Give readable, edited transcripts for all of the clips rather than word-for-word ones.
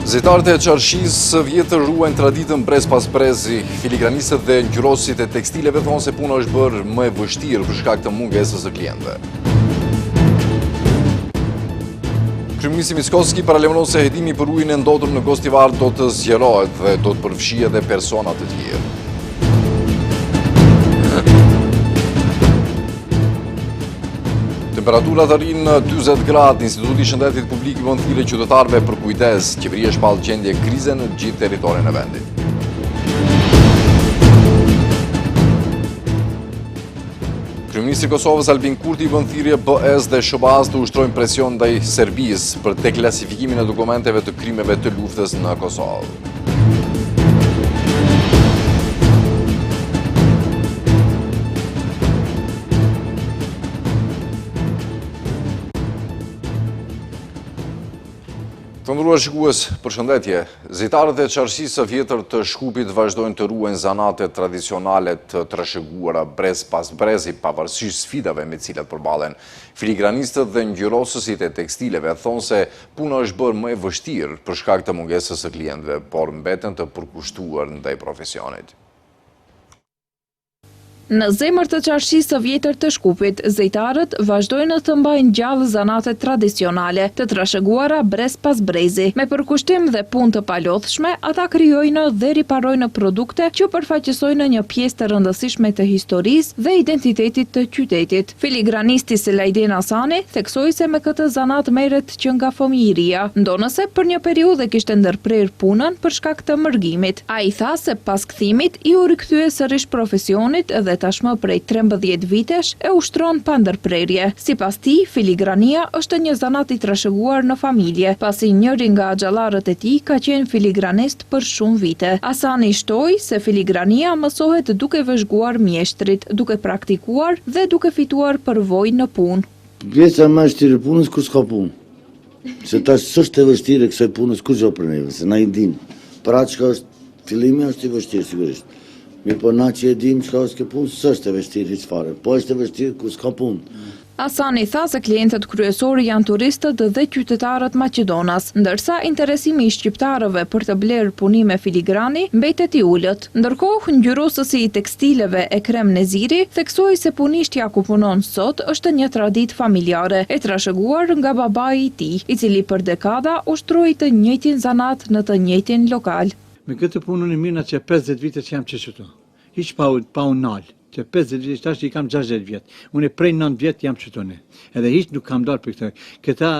Zyrtarët e qarshis së vjetër ruajnë traditën brez pas brezi. Filigranistët dhe ngjyrosit e tekstileve thonë se puna është bërë më e vështirë për shkak të mungesës së klientëve. Kryeministri Mickoski paralajmëron se hetimi për ujin e ndodhur në Gostivar do të zgjerohet dhe do të përfshijë edhe persona të tjerë. Temperaturat arrin në 40 gradë. Instituti i Shëndetit Publik i bën thirrje qytetarëve për kujdes. Qeveria shpall gjendje krize në gjithë territorin e vendit. Kryeministri i Kosovës Albin Kurti i bën thirrje BE-s dhe SBA-s të ushtrojnë presion ndaj Serbisë për deklasifikimin e dokumenteve të krimeve të luftës në Kosovë. Të nderuar shikues, përshëndetje. Zyrtarët e qarshisë së vjetër të Shkupit vazhdojnë të ruajnë zanatet tradicionale të trashëguara brez pas brezi, pavarësisht sfidave me të cilat përballen. Filigranistët dhe ngjyrosësit e tekstileve thonë se puna është bërë më e vështirë për shkak të mungesës së klientëve, por mbeten të përkushtuar ndaj profesionit. Në zemër të qarshisë së vjetër të Shkupit, zyrtarët vazhdojnë të mbajnë gjallë zanatet tradicionale të trashëguara brez pas brezi. Me përkushtim dhe punë të palodhshme, ata krijojnë dhe riparojnë produkte që përfaqësojnë një pjesë të rëndësishme të historisë dhe identitetit të qytetit. Filigranisti Selajdin Hasani theksoi se me këtë zanat merret që nga fëmijëria, ndonëse për një periudhë kishte ndërprer punën për shkak të mërgimit. Ai tha se pas kthimit i u rikthye sërish profesionit dhe tashmë prej 13 vitesh e ushtron pa ndërprerje. Sipas tij, filigrania është një zanat i trashëguar në familje, pasi njëri nga axhallarët e tij ka qenë filigranist për shumë vite. Hasani shtoi se filigrania mësohet duke vëzhguar mjeshtrit, duke praktikuar dhe duke fituar përvojë në punë. Pjesa më e vështirë e punës kur s'ka punë. Se tash s'është e vështirë kësaj punës kur gjë për neve, se na i dim. Pra çka është fillimi është i vështirë sigurisht. Mirë po na që e dim çka është kjo punë, s'është e vështirë hiç fare, po është e vështirë kur s'ka punë. Hasani tha se klientët kryesorë janë turistët dhe qytetarët Maqedonas, ndërsa interesimi i shqiptarëve për të blerë punime filigrani mbetet i ulët. Ndërkohë, ngjyrosësi i tekstileve Ekrem Neziri theksoi se punishtja ku punon sot është një traditë familjare, e trashëguar nga babai i tij, i cili për dekada ushtroi të njëjtin zanat në të njëjtin lokal. Me këtë punën e mirë që 50 vite që jam qështu. Hiç pa u nalë. Që 50 vite tash i kam 60 vjet. Unë prej 9 vjet jam qëtune. Edhe hiç nuk kam dalë për këtë. Këta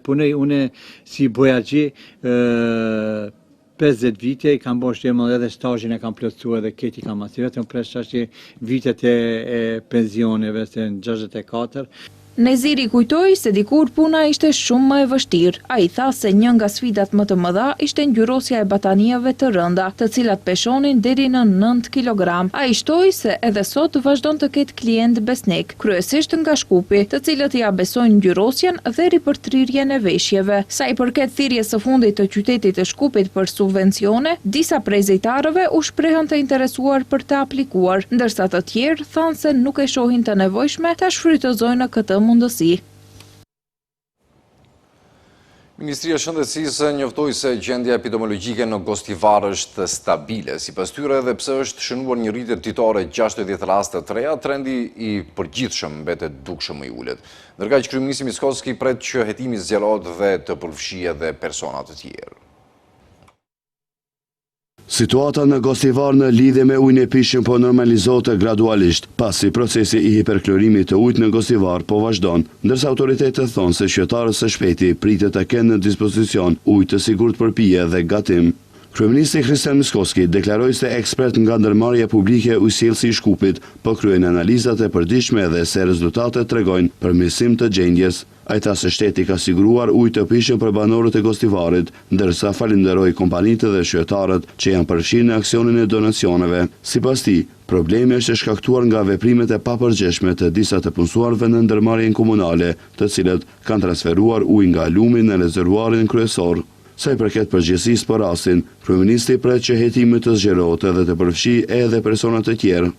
punoj unë si bojaxhi 50 vite, i kam bërë shembull edhe stazhin e kam plotësuar edhe këti kam asaj vetëm presh tash vitet e pensioneve se në 64. Neziri kujtoi se dikur puna ishte shumë më e vështirë. Ai tha se një nga sfidat më të mëdha ishte ngjyrosja e batanieve të rënda, të cilat peshonin deri në 9 kg. Ai shtoi se edhe sot vazhdon të ketë klient besnik, kryesisht nga Shkupi, të cilët ja besojnë ngjyrosjen dhe ripërtrirjen e veshjeve. Sa i përket thirrjes së fundit të qytetit të Shkupit për subvencione, disa prej zyrtarëve u shprehën të interesuar për të aplikuar, ndërsa të tjerë thanë se nuk e shohin të nevojshme ta shfrytëzojnë këtë mundësi. Ministria e Shëndetësisë njoftoi se gjendja epidemiologjike në Gostivar është stabile. Sipas tyre, edhe pse është shënuar një rritje ditore 60 raste të reja, trendi i përgjithshëm mbetet dukshëm i ulët. Ndërkaq kryeministri Mickoski pret që hetimi zgjerohet dhe të përfshijë edhe persona të tjerë. Situata në Gostivar në lidhje me ujin e pishëm po normalizohet gradualisht, pasi procesi i hiperklorimit të ujit në Gostivar po vazhdon, ndërsa autoritetet thonë se qytetarët së shpejti pritet të kenë në dispozicion ujë të sigurt për pije dhe gatim. Kryeministri Kristian Mickoski deklaroi se ekspert nga ndërmarrja publike ujësjellësi i Shkupit po kryejnë analizat e përditshme dhe se rezultatet tregojnë përmirësim të gjendjes. Ai tha se shteti ka siguruar ujë të pishëm për banorët e Gostivarit, ndërsa falenderoi kompanitë dhe qytetarët që janë përfshirë në aksionin e donacioneve. Sipas tij, problemi është shkaktuar nga veprimet e papërgjeshme të disa të punësuarve në ndërmarrjen komunale, të cilët kanë transferuar ujë nga lumi në rezervuarin kryesor. Sa i përket përgjegjësisë për rastin, kryeministri pret që hetimi të zgjerohet edhe të përfshijë edhe persona të tjerë.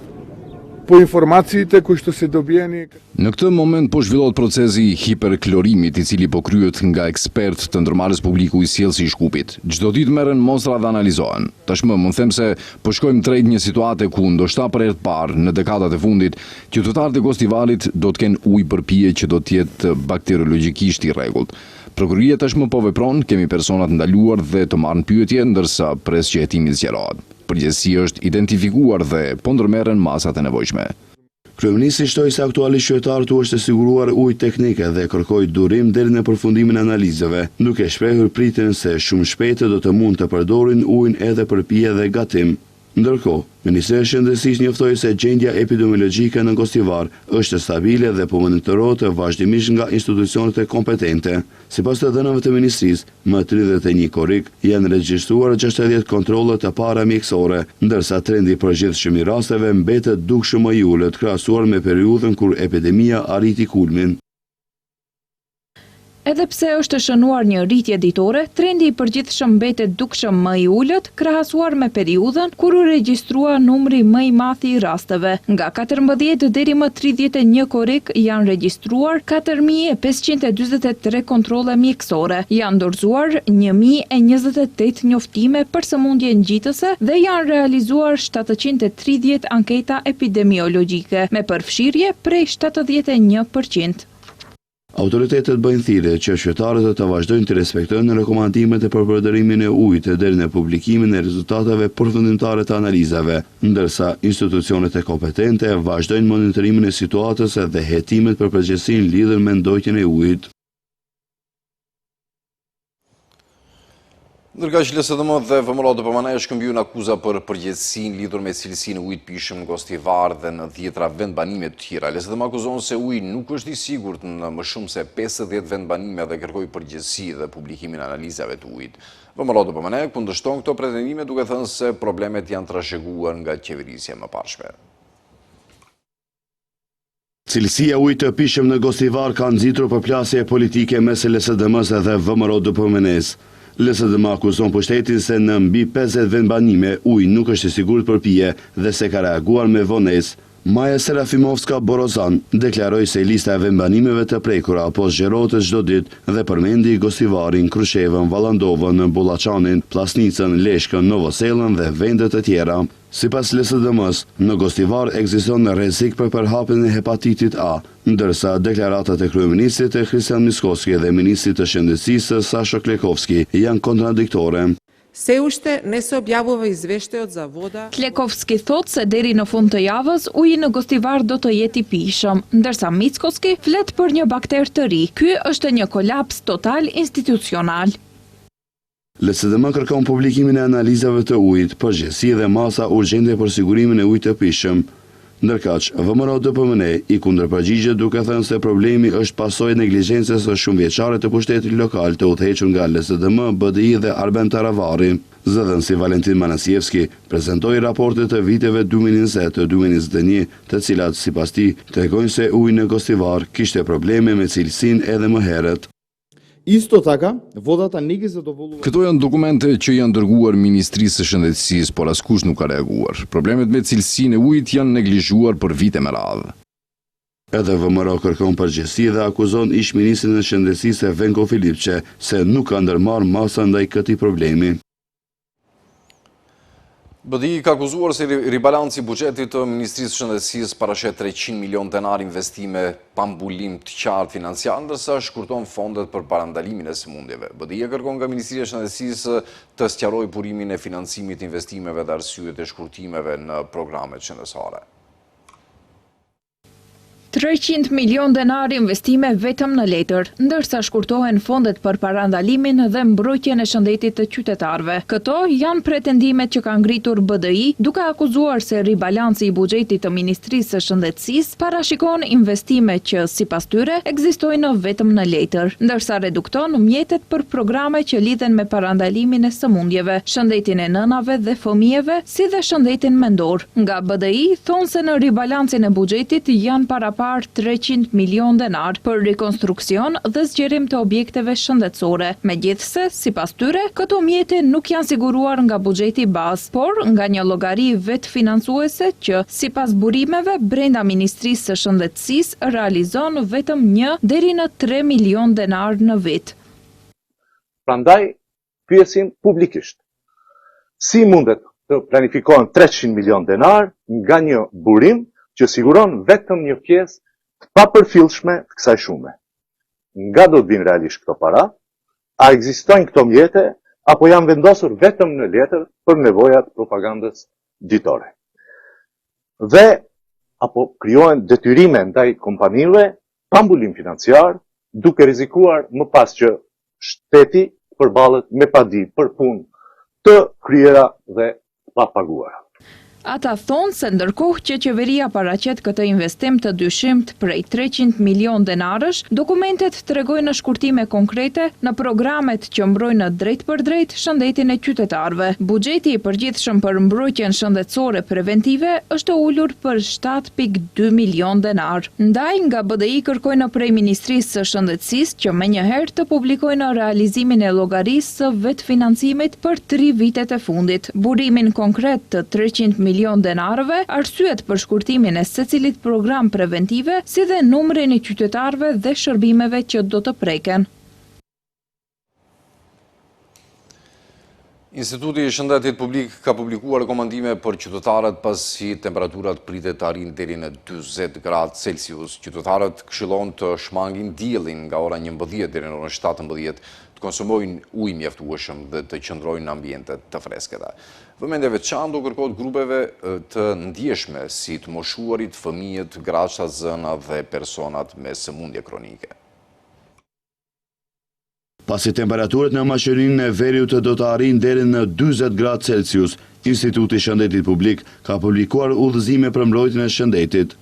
po informaciите kushtë se do bjeni. Në këtë moment po zhvillohet procesi i hiperklorimit, i cili po kryhet nga ekspert të ndërmarrjes publiku i sjellësi i Shkupit. Çdo ditë merren mostra dhe analizohen. Tashmë mund them se po shkojmë drejt një situate ku ndoshta për herë të parë në dekadat e fundit, qytetarët e Gostivarit do të kenë ujë për pije që do të jetë bakteriologjikisht i rregullt. Prokuroria tashmë po vepron, kemi persona të ndaluar dhe të marrën pyetje, ndërsa pres që hetimi zgjerohet. Përgjegjësia është identifikuar dhe po ndërmerren masat e nevojshme. Kryeministri shtoi se aktualisht qytetarët u është siguruar ujë teknike dhe kërkoi durim deri në përfundimin e analizave, duke shprehur pritjen se shumë shpejt do të mund të përdorin ujin edhe për pije dhe gatim. Ndërkohë, Ministria e Shëndetësisë njoftoi se gjendja epidemiologjike në Gostivar është stabile dhe po monitorohet vazhdimisht nga institucionet e kompetente. Sipas të dhënave të ministrisë, më 31 korrik janë regjistruar 60 kontrolle të para mjekësore, ndërsa trendi i përgjithshëm i rasteve mbetet dukshëm më i ulët krahasuar me periudhën kur epidemia arriti kulmin. Edhe pse është shënuar një rritje ditore, trendi i përgjithshëm mbetet dukshëm më i ulët, krahasuar me periudhën kur u regjistrua numri më i madh i rasteve. Nga 14 deri më 31 korrik janë regjistruar 4543 kontrolle mjekësore. Janë dorëzuar 1028 njoftime për sëmundje ngjitëse dhe janë realizuar 730 anketa epidemiologjike, me përfshirje prej 71%. Autoritetet bëjnë thirrje që qytetarët të vazhdojnë të respektojnë rekomandimet e për përdorimin e ujit deri në publikimin e rezultateve përfundimtare të analizave, ndërsa institucionet e kompetente vazhdojnë monitorimin e situatës dhe hetimet për përgjegjësinë lidhur me ndoqjen e ujit. Ndërkaq LSDM dhe VMRO DPMN shkëmbyen akuza për përgjegjësinë lidhur me cilësinë e ujit pijshëm në Gostivar dhe në 10 vendbanime të tjera. LSDM akuzon se uji nuk është i sigurt në më shumë se 50 vendbanime dhe kërkoi përgjegjësi dhe publikimin e analizave të ujit. VMRO DPMN kundërshton këto pretendime duke thënë se problemet janë trashëguar nga qeverisja e mëparshme. Cilësia ujit të pijshëm në Gostivar ka nxitur përplasje politike mes LSDM-s dhe VMRO DPMN-s. LSDM akuzon pushtetin se në mbi 50 vendbanime uji nuk është i sigurt për pije dhe se ka reaguar me vonesë. Maja Serafimovska Borozan deklaroi se lista e vendbanimeve të prekura po zgjerohet çdo ditë dhe përmendi Gostivarin, Krushevën, Vallandovën, Bullaçanin, Plasnicën, Leshkën, Novosellën dhe vende të tjera. Sipas LSDM-s, në Gostivar ekziston rrezik për përhapjen e hepatitit A, ndërsa deklaratat e kryeministrit Christian Miskovski dhe ministrit të shëndetësisë Sasha Klekovski janë kontradiktore. Все уште не се објавува извештај од завода. Klekovski thot se deri në fund të javës uji në Gostivar do të jetë i pijshëm, ndërsa Mickoski flet për një bakter të ri. Ky është një kolaps total institucional. LSDM kërkon publikimin e analizave të ujit, përgjegjësi dhe masa urgjente për sigurimin e ujit të pijshëm. Ndërkaq, VMRO DPMN i kundërpërgjigjet duke thënë se problemi është pasojë e neglizhencës së shumëvjeçare të pushtetit lokal të udhëhequr nga LSDM, BDI dhe Arben Taravari. Zëdhënësi Valentin Manasievski prezantoi raportet të viteve 2020-2021, të cilat sipas tij tregojnë se uji në Gostivar kishte probleme me cilësinë edhe më herët. Isto taka, vodata nuk je zadovoljuna. Këto janë dokumente që janë dërguar Ministrisë së Shëndetësisë, por askush nuk ka reaguar. Problemet me cilësinë e ujit janë neglizhuar për vite me radhë. Edhe VMRO kërkon përgjegjësi dhe akuzon ish-ministrin e Shëndetësisë Venko Filipçe se nuk ka ndërmarrë masa ndaj këtij problemi. BDI ka akuzuar se ribalanci i buxhetit të Ministrisë së Shëndetësisë parashet 300 milion denar investime pa mbulim të qartë financiar, ndërsa shkurton fondet për parandalimin e sëmundjeve. BDI kërkon nga Ministria e Shëndetësisë të sqarojë burimin e financimit të investimeve dhe arsyet e shkurtimeve në programet shëndetësore. 300 milion denar investime vetëm në letër, ndërsa shkurtohen fondet për parandalimin dhe mbrojtjen e shëndetit të qytetarëve. Këto janë pretendimet që ka ngritur BDI, duke akuzuar se ribalanci i buxhetit të Ministrisë së Shëndetësisë parashikon investime që sipas tyre ekzistojnë vetëm në letër, ndërsa redukton mjetet për programe që lidhen me parandalimin e sëmundjeve, shëndetin e nënave dhe fëmijëve, si dhe shëndetin mendor. Nga BDI thonë se në ribalancin e buxhetit janë para parë 300 milion denar për rekonstruksion dhe zgjerim të objekteve shëndetësore. Megjithse, sipas tyre, këto mjete nuk janë siguruar nga buxheti bazë, por nga një llogari vetë financuese që sipas burimeve brenda Ministrisë së Shëndetësisë realizon vetëm 1 deri në 3 milion denar në vit. Prandaj, pyesim publikisht. Si mundet të planifikohen 300 milion denar nga një burim që siguron vetëm një pjesë të papërfillshme të kësaj shume? Nga do të vinë realisht këto para? A ekzistojnë këto mjete apo janë vendosur vetëm në letër për nevojat propagandës ditore? Dhe apo krijohen detyrime ndaj kompanive pa mbulim financiar, duke rrezikuar më pas që shteti përballet me padi për punë të kryera dhe pa paguara. Ata thonë se ndërkohë që qeveria paraqet këtë investim të dyshimt prej 300 milion denarësh, dokumentet tregojnë në shkurtime konkrete në programet që mbrojnë drejt për drejt shëndetin e qytetarëve. Buxheti i përgjithshëm për mbrojtjen shëndetësore preventive është ulur për 7.2 milion denar. Ndaj nga BDI kërkojnë prej Ministrisë së Shëndetësisë që menjëherë të publikojnë realizimin e llogarisë së vetfinancimit për 3 vitet e fundit. Burimin konkret të 300 milion denarëve, arsyet për shkurtimin e secilit program preventive, si dhe numrin e qytetarëve dhe shërbimeve që do të preken. Instituti i Shëndetit Publik ka publikuar rekomandime për qytetarët pasi temperaturat pritet të arrijnë deri në 40 gradë Celsius. Qytetarët këshillon të shmangin diellin nga ora 11 deri në orën 17, të konsumojnë ujë mjaftueshëm dhe të qëndrojnë në ambiente të freskëta. Vëmendje veçantë do kërkohet grupeve të ndjeshme si të moshuarit, fëmijët, graçat, zëna dhe personat me sëmundje kronike. Pasi temperaturat në mashërinë e veriut do të arrijnë deri në 40 gradë Celsius, Instituti i Shëndetit Publik ka publikuar udhëzime për mbrojtjen e shëndetit.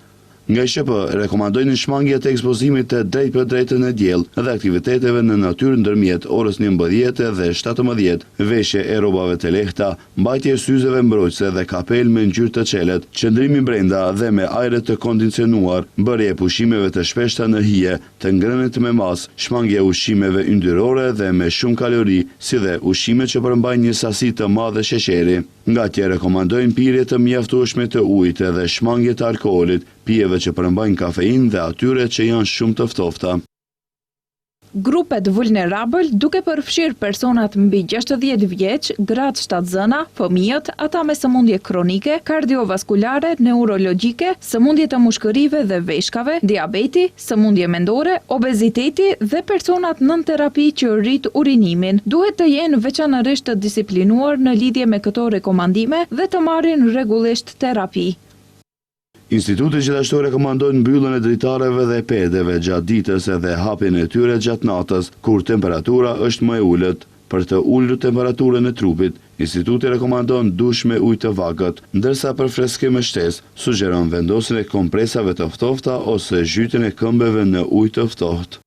Nga SHP rekomandojnë shmangje të ekspozimit të drejt për drejtën e diell dhe aktiviteteve në natyrë ndërmjet orës 11 dhe 17, veshje e rrobave të lehta, mbajtje e syzeve mbrojtëse dhe kapel me ngjyrë të çelet, qëndrimi brenda dhe me ajre të kondicionuar, bërje e pushimeve të shpeshta në hije, të ngrënit me mas, shmangje ushqimeve yndyrore dhe me shumë kalori, si dhe ushqime që përmbajnë një sasi të madhe sheqeri. Nga që rekomandojnë pirje të mjaftueshme të ujit dhe shmangje të alkoolit, pijeve që përmbajnë kafein dhe atyre që janë shumë të ftofta. Grupet vulnerabël duke përfshirë personat mbi 60 vjeç, gratë shtatzëna, fëmijët, ata me sëmundje kronike, kardiovaskulare, neurologjike, sëmundje të mushkërive dhe veshkave, diabeti, sëmundje mendore, obeziteti dhe personat nën terapi që rrit urinimin. Duhet të jenë veçanërisht të disiplinuar në lidhje me këto rekomandime dhe të marrin rregullisht terapi. Instituti gjithashtu rekomandojnë mbylljen e dritareve dhe pedeve gjatë ditës dhe hapjen e tyre gjatë natës, kur temperatura është më e ulët. Për të ulur temperaturën e trupit, Instituti rekomandon dush me ujë të vagët, ndërsa për freskim me shtesë, sugjeron vendosjen e kompresave të ftofta ose zhytjen e këmbëve në ujë të ftohtë.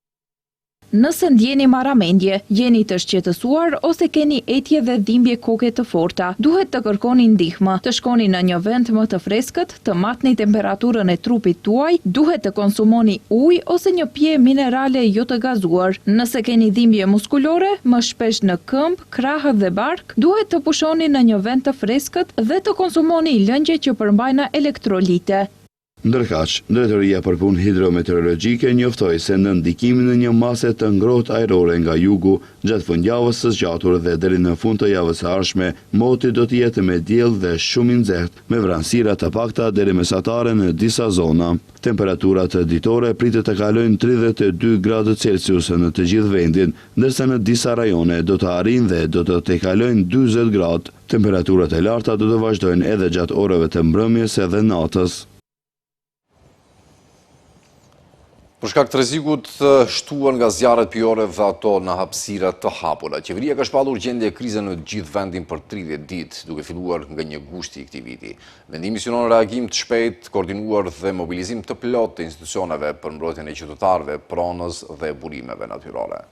Nëse ndjeni marramendje, jeni të shqetësuar ose keni etje dhe dhimbje koke të forta, duhet të kërkoni ndihmë, të shkoni në një vend më të freskët, të matni temperaturën e trupit tuaj, duhet të konsumoni ujë ose një pije minerale jo të gazuar. Nëse keni dhimbje muskulore, më shpesh në këmbë, krahët dhe bark, duhet të pushoni në një vend të freskët dhe të konsumoni lëngje që përmbajnë elektrolite. Ndërkaq, Drejtoria për Punë Hidrometeorologjike njoftoi se në ndikimin e një mase të ngrohtë ajrore nga jugu, gjatë fundjavës së zgjatur dhe deri në fund të javës së ardhshme, moti do të jetë me diell dhe shumë i nxehtë, me vranësira të pakta deri mesatare në disa zona. Temperaturat ditore pritet të kalojnë 32 gradë Celsius në të gjithë vendin, ndërsa në disa rajone do të arrijnë dhe do të tekalojnë 40 gradë. Temperaturat e larta do të vazhdojnë edhe gjatë orëve të mbrëmjes edhe natës. Për shkak të rrezikut shtuar nga zjarret pijore dhe ato në hapësira të hapura, qeveria ka shpallur gjendje krize në gjithë vendin për 30 ditë, duke filluar nga 1 gushti i këtij viti. Vendimi synon reagim të shpejtë, koordinuar dhe mobilizim të plotë të institucioneve për mbrojtjen e qytetarëve, pronës dhe burimeve natyrore.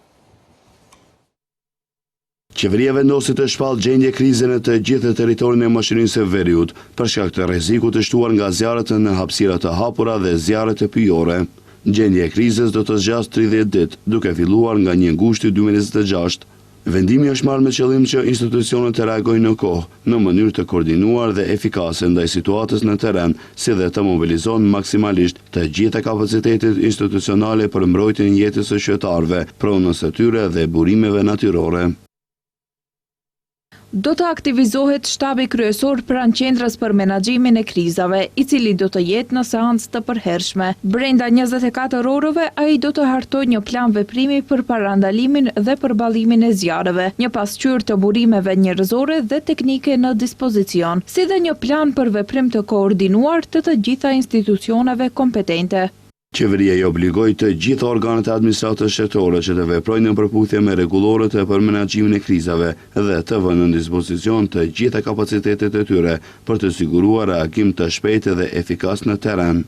Qeveria vendosi të shpallë gjendje krize në të gjithë territorin e Mashirinë së Veriut, për shkak të rrezikut të shtuar nga zjarret në hapësira të hapura dhe zjarret e pyjore. Gjendja e krizës do të zgjasë 30 ditë, duke filluar nga 1 gushti 2026. Vendimi është marrë me qëllim që institucionet të reagojnë në kohë, në mënyrë të koordinuar dhe efikase ndaj situatës në teren, si dhe të mobilizojnë maksimalisht të gjitha kapacitetet institucionale për mbrojtjen e jetës së qytetarëve, pronës së tyre dhe burimeve natyrore. Do të aktivizohet shtabi kryesor pranë qendrës për menaxhimin e krizave, i cili do të jetë në seancë të përhershme. Brenda 24 orëve, ai do të hartojë një plan veprimi për parandalimin dhe përballimin e zjarreve, një pasqyrë të burimeve njerëzore dhe teknike në dispozicion, si dhe një plan për veprim të koordinuar të gjitha institucioneve kompetente. Qeveria i obligoi të gjitha organet e administratës shtetërore që të veprojnë në përputhje me rregulloret për menaxhimin e krizave dhe të vënë në dispozicion të gjitha kapacitetet e tyre për të siguruar reagim të shpejtë dhe efikas në teren.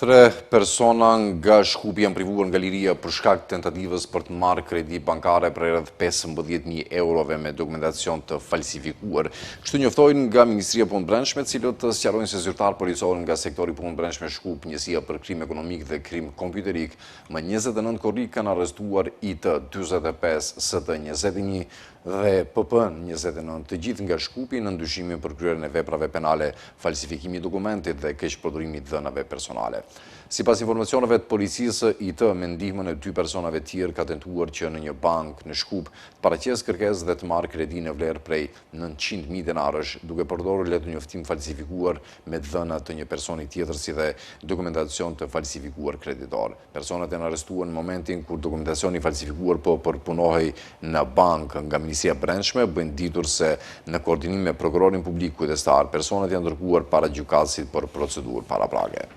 3 persona nga Shkupi janë privuar nga liria për shkak të tentativës për të marrë kredi bankare për rreth 15.000 eurove me dokumentacion të falsifikuar. Kështu njoftojnë nga Ministria Punë Brendshme, cilët sqarojnë se zyrtar policor nga sektori Punë Brendshme Shkup, njësia për krim ekonomik dhe krim kompjuterik, më 29 korrik kanë arrestuar IT 45, ST 21 dhe PP 29, të gjithë nga Shkupi në ndyshimin për kryerjen e veprave penale, falsifikimi i dokumentit dhe keqpërdorimit dhënave personale. Sipas informacioneve të policisë, IT me ndihmën e 2 personave tjerë ka tentuar që në një bank në Shkup të paraqesë kërkesë dhe të marrë kredi në vlerë prej 900.000 denarësh, duke përdorur letë njoftim falsifikuar me dhëna të një personi tjetër si dhe dokumentacion të falsifikuar kreditor. Personat janë arrestuar në momentin kur dokumentacioni falsifikuar po përpunohej në bank nga Ministria Brendshme, bëjnë ditur se në koordinim me prokurorin publik kujdestar, personat janë dërguar para gjykatësit për procedurë paraprake.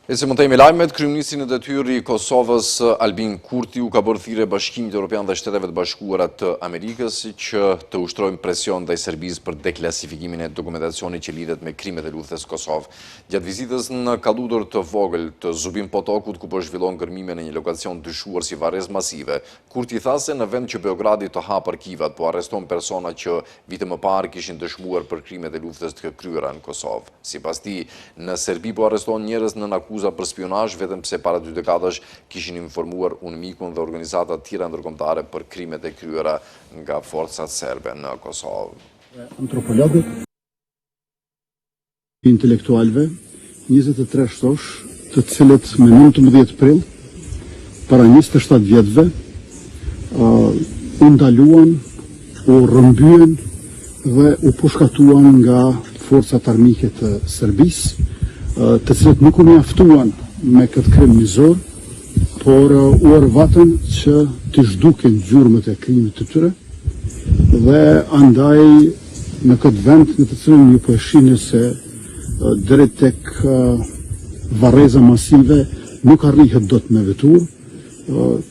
E se mund të imi lajmet, kryeministri në detyrë i Kosovës Albin Kurti u ka bërë thirrje Bashkimit Evropian dhe Shteteve të Bashkuara të Amerikës që të ushtrojnë presion ndaj Serbisë për deklasifikimin e dokumentacionit që lidhet me krimet e luftës Kosovë. Gjatë vizitës në kaludër të vogël të Zubin Potokut, ku po zhvillon gërmime në një lokacion dyshuar si varrezë masive, Kurti tha se në vend që Beogradi të hapë arkivat, po arreston persona që vite më parë kishin dëshmuar për krimet e luftës të kryera në Kosovë. Sipas tij, në Serbi po arreston njerëz në akuza për spionazh, vetëm pse para 2 dekadash kishin informuar UNMIK-un dhe organizata tjera ndërkombëtare për krimet e kryera nga forcat serbe në Kosovë. Antropologët, intelektualve, 23 shtosh, të cilët me 19 prill, para 27 vjetëve, u ndaluan, u rrëmbyen dhe u pushkatuan nga forcat armike të Serbisë, të cilët nuk u mjaftuan me këtë krim mizor, por u arvatën që të zhduken gjurmët e krimit të tyre, dhe andaj në këtë vend në të cilën ju po e shihni se drejt tek varreza masive nuk arrihet dot me vetur,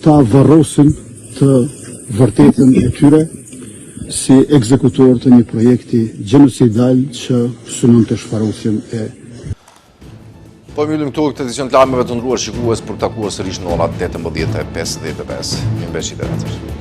ta varrosin të vërtetën e tyre si ekzekutor të një projekti gjenocidal që synon të shfarosjen e. Po mbyllim këtu këtë edicion të lajmeve të ndruar shikues për takuar sërish në orat 18:55. Mirëmbëjtje.